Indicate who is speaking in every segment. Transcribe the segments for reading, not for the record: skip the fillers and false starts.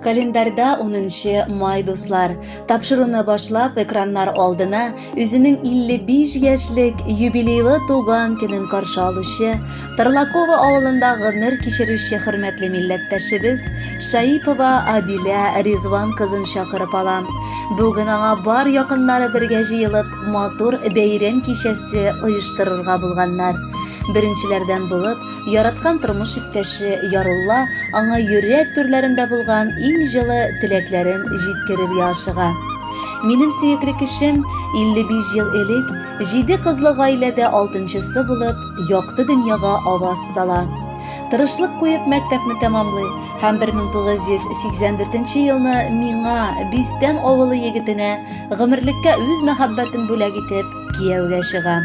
Speaker 1: Календарда 10 май дуслар. Тапшыруны башлап экраннар алдына үзенең 55 яшьлек юбилейлы туган көнен каршы алучы, Тарлакова авылында гомер кичерүче хөрмәтле милләттәшебез Шаипова Адилә Ризван кызын чакырып алам. Бүген аңа бар якыннары бергә җыелып, матур бәйрәм кичәсе оештырырга булганнар. Беренчеләрдән булып, яраткан тормыш иптәше Ярулла аңа йөрәк төрләрендә булган иң җылы теләкләрен җиткерергә ашыга. Минем сөекле кешем 55 ел элек 7 кызлы гаиләдә 6-нчысы булып, якты дөньяга аваз сала. Тырышлык куеп мәктәпне тәмамлый һәм 1984 елны миңа Бистән авылы егетенә гомерлеккә үз мәхәббәтен бүләк итеп кияүгә чыга.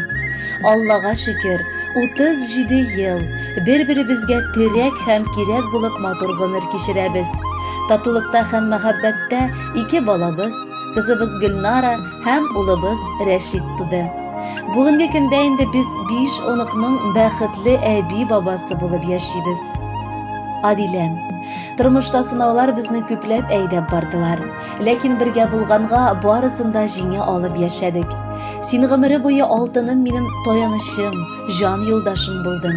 Speaker 1: Аллага шөкер, 37 ел бер-беребезгә терәк һәм кирәк булып матур гомер кичерәбез. Татулыкта һәм мәхәббәттә 2 балабыз, кызыбыз Гөлнара һәм улыбыз Рәшит туды. Бүгенге көндә инде без 5 оныкның бәхетле әби-бабасы булып яшибез. Адиләм, тормышта сынаулар безне күпләп әйдәп бардылар, ләкин бергә булганга барысын да җиңә алып яшәдек. Син гомере буе алтыным минем таянычым, җан юлдашым булдың.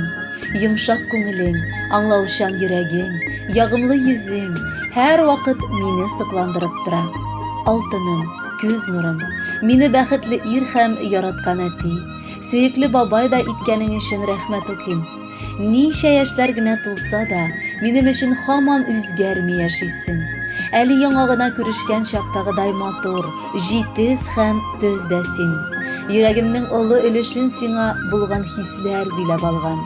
Speaker 1: Йомшак күңелең, аңлаучан йөрәгең, ягымлы йөзең һәр вакыт мине сыкландырып тора. Алтыным, күз нурым, мине бәхетле ир һәм яраткан әти, сөекле бабай да иткәнең өчен рәхмәт укыйм. Ничә яшьләр генә тулса да, минем өчен һаман үзгәрми яшисең. Әле яңа гына күрешкән чактагыдай матур, җитез һәм төздә син. Йөрәгемнең олы өлешен сиңа булган хисләр биләп алган.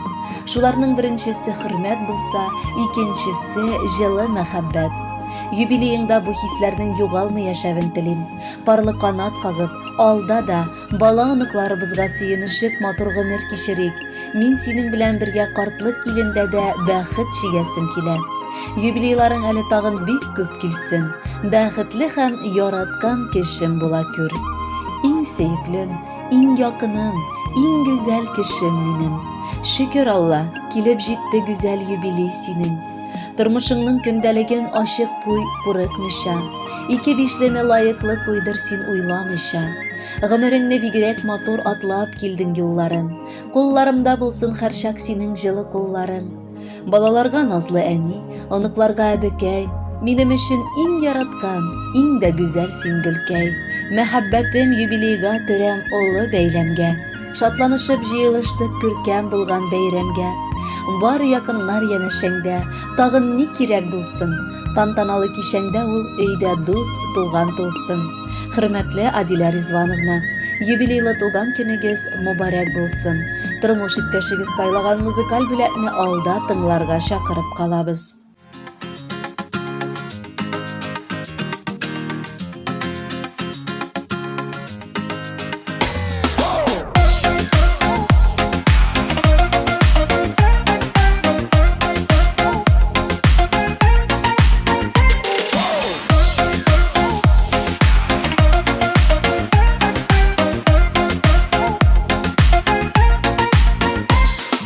Speaker 1: Шуларның беренчесе хөрмәт булса, икенчесе җылы мәхәббәт. Юбилееңдә бу хисләрнең югалмый яшәвен телим. Парлы канат кагып, алда да бала-оныкларыбызга сөенешеп матур гомер кичерик. Мин синең белән бергә картлык илендә дә бәхет чигәсем килә. Юбилейларың әле тагын бик күп килсен. Бәхетле һәм яраткан кешем була күр. Иң сөеклем, иң якыным, иң гүзәл кешем минем. Шөкер Алла, килеп җитте гүзәл юбилей синең. Тормышыңның көндәлеген ачык куй курыкмыйча. 2-5лене лаеклы куйдыр син уйламыйча. Гомереңне бигрәк матур атлап килдең юлларын. Кулларымда булсын һәрчак синең җылы кулларың. Балаларга назлы әни, оныкларга әбекәй, минем өчен иң яраткан, иң дә гүзәл син Гөлкәй. Мәхәббәтем юбилейга төрәм олы бәйләмгә. Шатланышып җыелыштык күркәм булган бәйрәмгә. Бар якыннар янәшәңдә, тагын ни кирәк булсын? Тантаналы кичәңдә ул өйдә дус, туган тулсын. Хөрмәтле Адилә Ризвановна, юбилейлы туган көнегез мөбарәк булсын. Тормыш иптәшегез сайлаган музыкаль бүләкне алда тыңларга чакырып калабыз.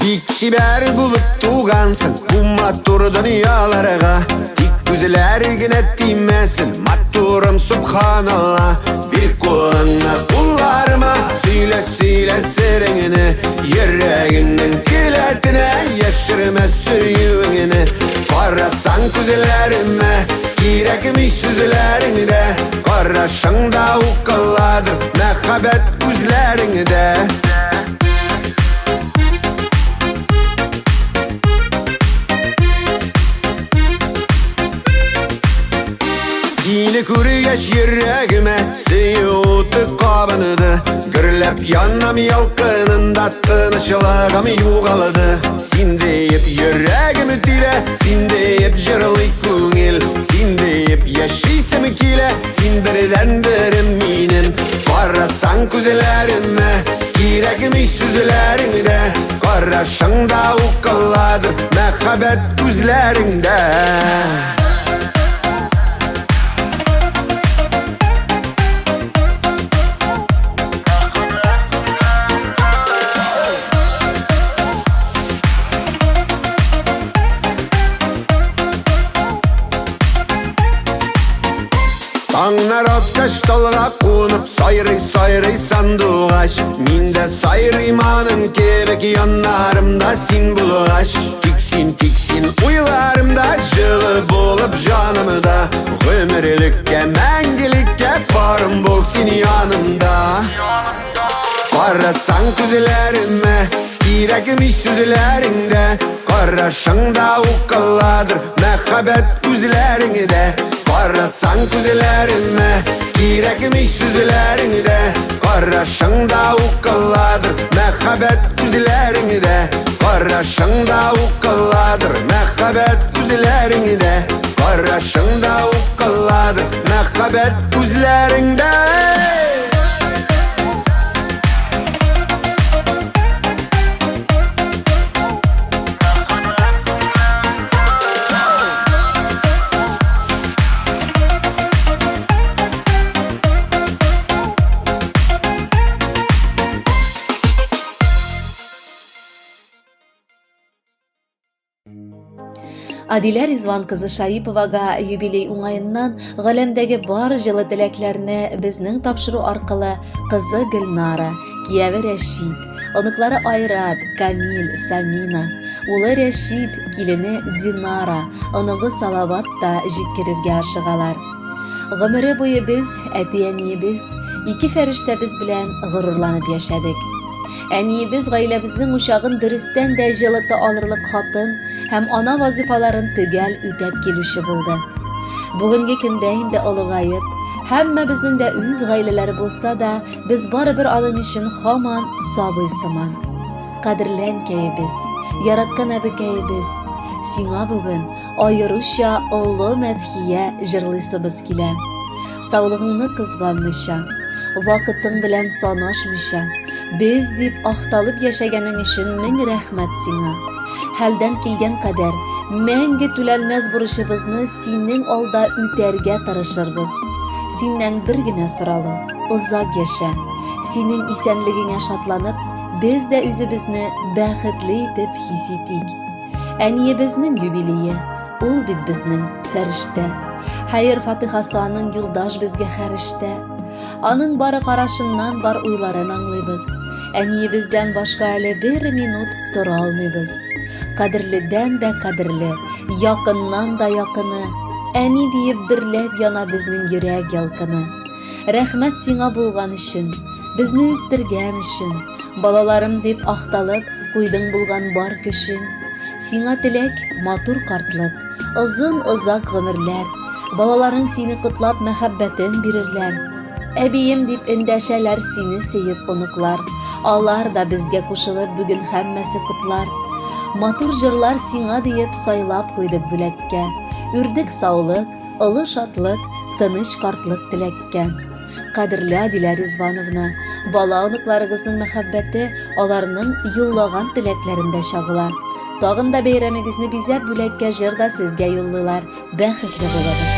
Speaker 2: Бик шибәр булып тугансың, бу матур дөньяларга. Тик күзләр генә тимәсен, матурым субханалла. Бир кулыңны кулларыма, сөйлә сереңне, йөрәгеңнең келәтенә яшермә сөюеңне. Карасаң күзләремә, кирәкми сүзләреңдә, карашыңда укыладыр мәхәббәт күзләреңдә. Сине күргәч йөрәгемә сөю уты кабынды. Гөрләп янам ялкынында тынычлыгым югалды. Син диеп йөрәгем тилә, син диеп җырлый күңел, син диеп яшисем килә, син бердән берем минем. Карасаң күзләремә, кирәкми сүзләреңдә, карашыңда укыладыр мәхәббәт күзләреңдә. Аңнар аткаш талға қонып, сайрый сандуғаш. Минде сайрыйманың кебек, яннарымда син бұлғаш. Тиксин уйларымда, жылы болып жанымда. Өмірлікке, мәңгілікке барым бол сен янымда. Қарасаң күзілеріме, керегіміз сүзілеріңде. Қарашыңда ұққаладыр, мәхаббет күзілеріңде. Қарасаң күзілеріме, керегіміз сүзілеріңде. Қарашыңда ұққаладыр, мәхаббет күзілеріңде. Қарашыңда ұққаладыр, мәхаббет күзілеріңде. Қарашыңда ұққаладыр, мәхаббет күзілеріңде.
Speaker 1: Адилә Ризван кызы Шаиповага юбилей уңайыннан галәмдәге бар җылы теләкләрне безнең тапшыру аркылы кызы Гөлнара, кияве Рәшид, оныклары Айрат, Камил, Самина, улы Рәшид, килене Динара, оныгы Салават та җиткерергә ашыгалар. Гомере буе без, әти-әниебез, ике фәрештәбез белән горурланып яшәдек. Әниебез гаиләбезнең учагын дөрестән дә җылыта алырлык хатын һәм ана вазифаларын төгәл үтәп килүче булды. Бүгенге көндә инде олыгаеп, һәммәбезнең дә үз гаиләләре булса да, без барыбер аның өчен һаман сабый сыман. Кадерле әнкәебез, яраткан әбекәебез, сиңа бүген аеруча олы мәдхия җырлыйсыбыз килә. Саулыгыңны кызганмыйча, вакытың белән санашмыйча, без дип ақталып яшәгәнең өчен мең рәхмәт сиңа. Хәлдән килгән кадәр мәңге түләнмәс бурычыбызны синең алда үтәргә тырышырбыз. Синнән бер генә соралым, озак яшә. Синең исәнлегеңә шатланып, без дә үзебезне бәхетле итеп хис итик. Әниебезнең юбилее, ул бит безнең фәрештә. Хәер фатихасы аның юлдаш безгә хәрештә. Аның бары карашыннан бар уйларын аңлыйбыз. Әниебездән башка әле бер минут тора алмыйбыз. Кадерледән дә кадерле, якыннан да якыны, әни диеп дөрләп яна безнең йөрәк ялкыны. Рәхмәт сиңа булган өчен, безне үстергән өчен, балаларым дип ақталып, куйдың булган бар көчен. Сиңа теләк матур картлык, озын-озак гомерләр, балаларың сине котлап мәхәббәтен бирерләр. Әбием дип эндәшәләр сине сөеп оныклар, алар да безгә кушылып бүген һәммәсе котлар. Матур җырлар сиңа диеп сайлап куйдык бүләккә, үрдек саулык, олы шатлык, тыныч картлык теләккә. Кадерле Адилә Ризвановна, бала оныкларыгызның мәхәббәте аларның юллаган теләкләрендә чагыла. Тагын да бәйрәмегезне бизәп бүләккә җыр да сезгә юллыйлар. Бәхетле булыгыз.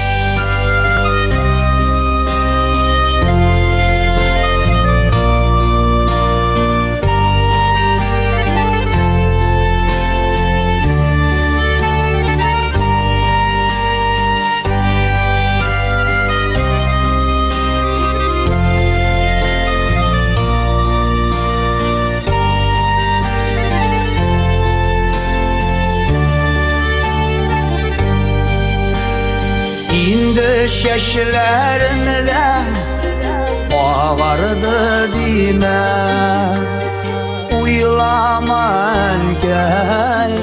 Speaker 3: İndi şeşlerimde ağardı dime. Uylama enkey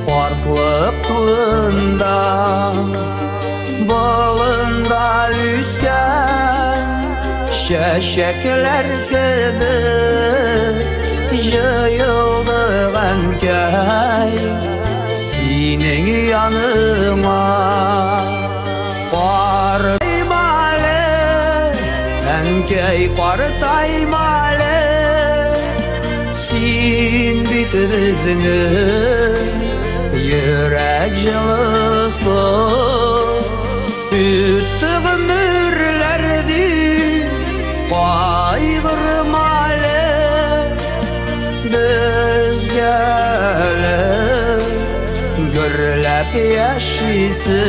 Speaker 3: farklılıkında, balında üsken şeşekler gibi yayıldı enkey senin yanıma. Qartaymale, ənkəy qartaymale, sin bitirizini, yürək jılısı, üttüq mürlərdi, qaygırmale, düzgələ, gürləp yaşısı.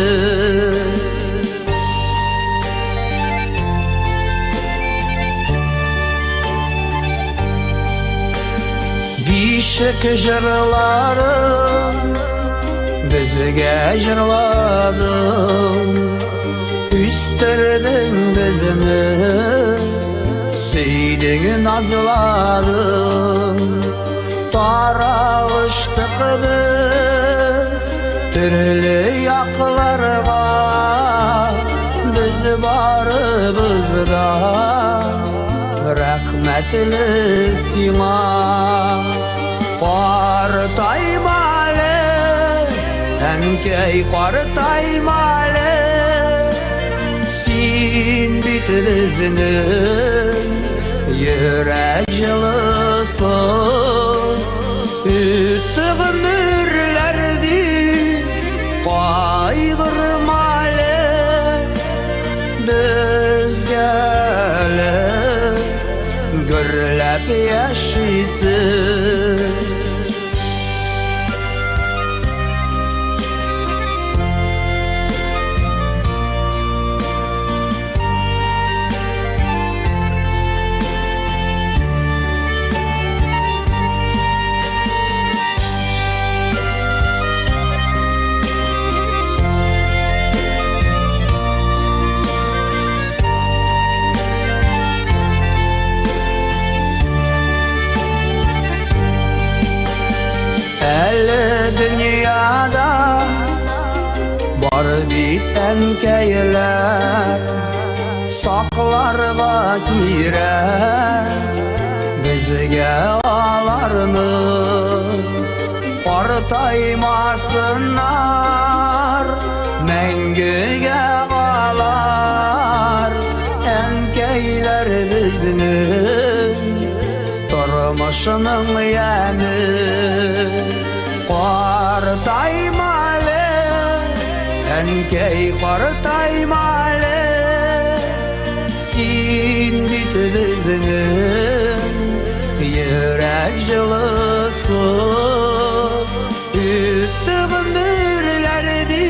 Speaker 3: Işık jırlarım bizge jırladım Üsterdin bizimi Süydün nazladın Taralıştık biz Türlü yaklarga Biz barımızda Rahmetli sima Qartaymalı Ənkəy qartaymalı Sin bitlizinin Yürək yılısın Üttü ömürlerdi Qaygırmalı Biz gelip Gürlep yaşaysın Dünyada var biten keyler Saklarga girer bizge alarmı Qartaymasınlar mengüge qalar Enkeyler bizinin turmuşunun yemi Qartaymalı, ənkəy qartaymalı Sin bitlizinin yürək yılısı Üttü ömürlerdi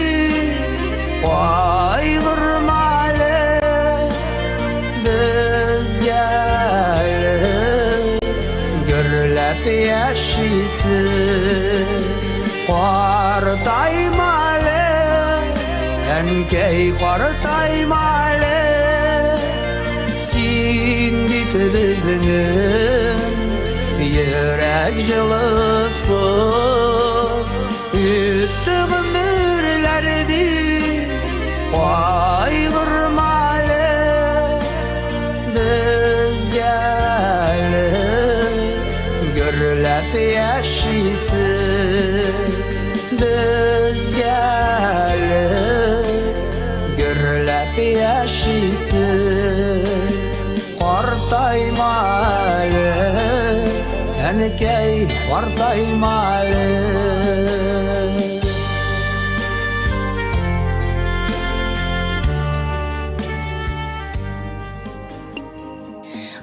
Speaker 3: qaygırmalı Biz gelip gürlep yaşaysın Qartaymalı, ənkəy qartaymalı Sin bitlizinin yürək yılısı Üttü ömürlerdi qaygırmalı Biz gelip gürlep yaşaysın Biz gelip gürlep yaşaysın Qartaymalı, ənkəy qartaymalı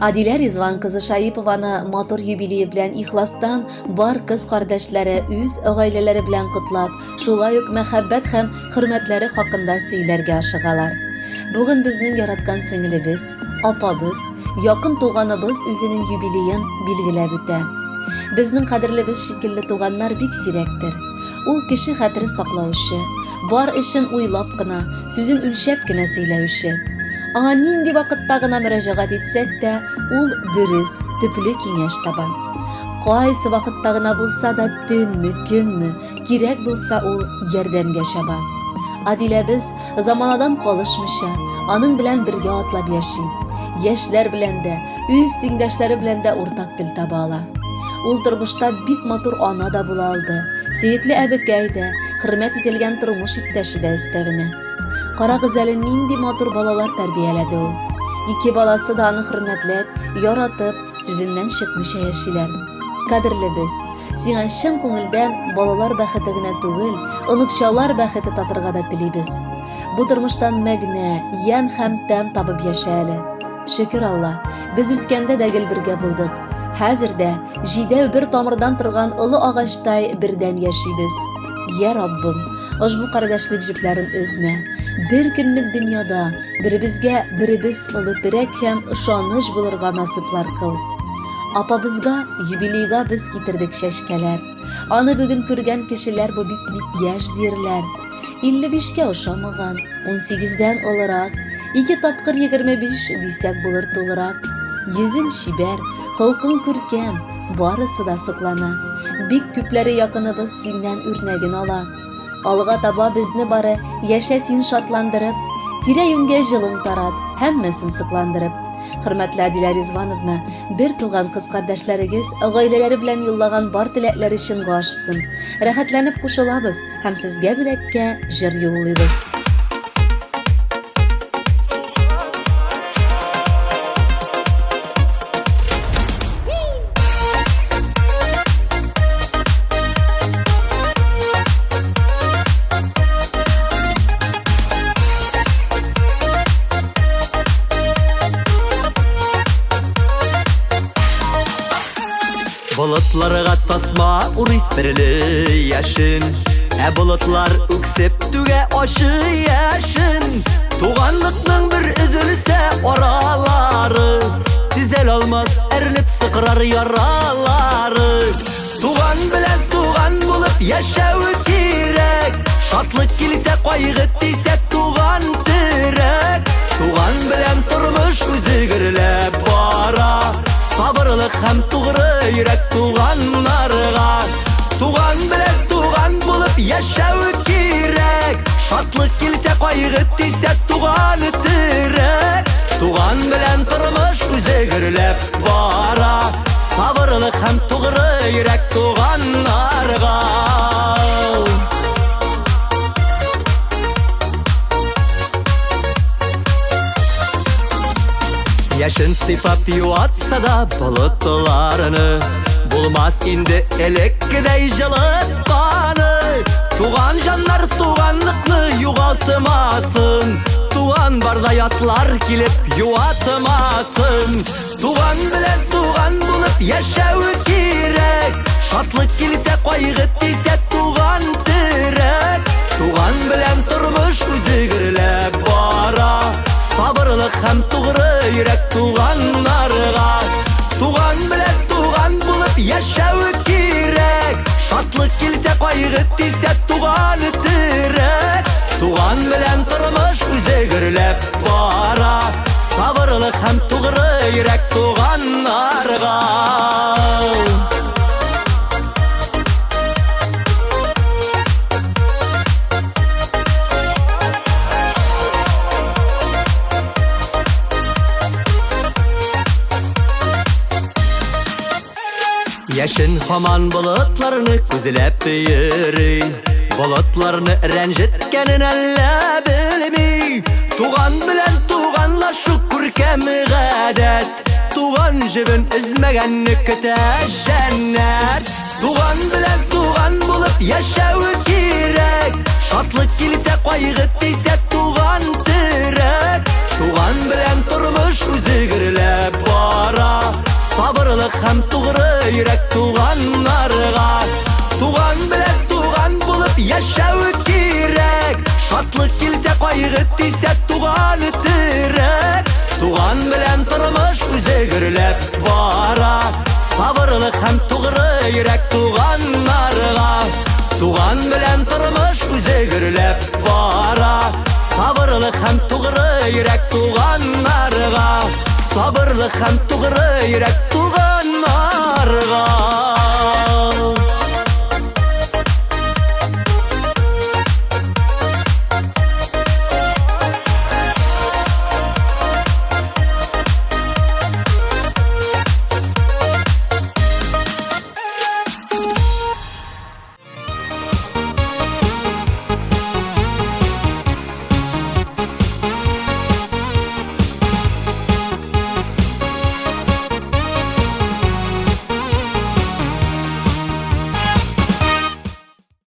Speaker 1: Adile Rizvan kızı Şayipovаны motor юбилейи bilen ihlastan bar kız kardeşleri üz aileleri bilen kutlap, şulay uk мәхәббәт һәм hürmetleri hakkında söylerge aşıgalar. Bugün bizning yaratgan singilimiz, apabız, yakın tuğanыбыз özünün юбилейин bilgilep ötә. Bizning qadrlimiz şekilli tuğanlar bik sirektir. Ул кеше хәтере саклаучы, бар эшен уйлап кына, сүзен үлчәп кенә сөйләүче. Аңа нинди вакытта гына мөрәҗәгать итсәк тә, ул дөрес, төпле киңәш таба. Кайсы вакытта гына булса да төнмө, көнмө, кирәк булса ул ярдәмгә чаба. Адиләбез заманадан калышмыйча, аның белән бергә атлап яши. Яшьләр белән дә, үз тиңдәшләре белән дә уртак тел таба ала. Ул тормышта бик матур ана да була алды. Сөекле әбекәй дә, хөрмәт ителгән тормыш иптәше дә өстәвенә. Карагыз әле нинди матур балалар тәрбияләде ул. Ике баласы да аны хөрмәтләп, яратып, сүзеннән чыкмыйча яшиләр. Кадерлебез, сиңа чын күңелдән балалар бәхете генә түгел, оныкчалар бәхете татырга да телибез. Бу тормыштан мәгънә, ям һәм тәм табып яшә әле. Шөкер Алла, без үскәндә дә гел бергә булдык. Хәзердә җидәү бер тамырдан торган олы агачтай бердәм яшибез. Я Раббым, ошбу кардәшлек җепләрен өзмә. Бер көнлек дөньяда беребезгә беребез олы терәк һәм ышаныч булырга насыйплар кыл. Апабызга юбилейга biz китердек шәшкәләр. Аны бүген күргән кешеләр бу бит яшь диярләр. 55-кә ошамаган, 18-дән олырак, 2 тапкыр 25 дисәк булыр тулырак. Йөзең чибәр, холкың күркәм, барысы да сыклана. Бик күпләре якыныбыз синнән үрнәген ала. Алга таба безне бары яшә син шатландырып, тирә-юньгә җылың тарат, һәммәсен сыкландырып. Хөрмәтле Адилә Ризвановна, бер туган кыз кардәшләрегез гаиләләре белән юллаган бар теләкләр өчен гашсын. Рәхәтләнеп кушылабыз һәм сезгә бүләккә җыр юллыйбыз.
Speaker 4: Bulutlarga tasma uristirli yaşın Bulutlar üksep tüge aşı yaşın Tuğanlıkның bir üzülse oraları Tüzel olmaz erilip sıkırar yaraları Tuğan bilen tuğan bulup yaşağı kirek Şatlık kilise kaygı diyse tuğan direk Tuğan bilen turmuş üzügürle bara Sabırlık hem tuğrı yürek tuğanlarga Tuğan bilen tuğan bulup yaşağı kirek Şatlık kilse kaygı diyse tuğan direk Tuğan bilen turmuş üzügürlep bara Sabırlık hem tuğrı yürek tuğanlarga Yaşın sifat yuatsa da bulutlarını Bulmaz indi elekgidey жылытпаны Tuğan canlar tuğanlıklı yuğaltmasın Tuğan barda yatlar kilip yuatmasın Tuğan bilen tuğan bulup yaşağı kirek Şatlık kilse kaygı diyse tuğan direk Tuğan bilen turmuş üzügürlep bara Sabırlık hem tuğrı yürek tuğanlarga Tuğan bilen tuğan bulup yaşağı kirek Şatlık kilse kaygı diyse tuğan direk Tuğan bilen turmuş üzügürlep bara Sabırlık hem tuğrı yürek tuğanlarga Yaşın haman bulutlarını küzülep yürü Bulutlarını rencitkenin elle bilmi Tuğan bilen tuğanla şükür kemi gadet Tuğan jibin üzmegenni küte cennet Tuğan bilen tuğan bulup yaşağı kirek Şatlık kilse kaygı diyse tuğan direk Tuğan bilen turmuş üzügürlep bara Sabırlık hem tuğrı yürek tuğanlarga Tuğan bilen tuğan bulup yaşağı kirek Şatlık kilse kaygı diyse tuğan direk Tuğan bilen turmuş üzügürlep bara Sabırlık hem tuğrı yürek tuğanlarga Tuğan bilen turmuş üzügürlep bara Sabırlık hem tuğrı yürek tuğanlarga Sabırlık hem tuğrı yürek tuğanlarga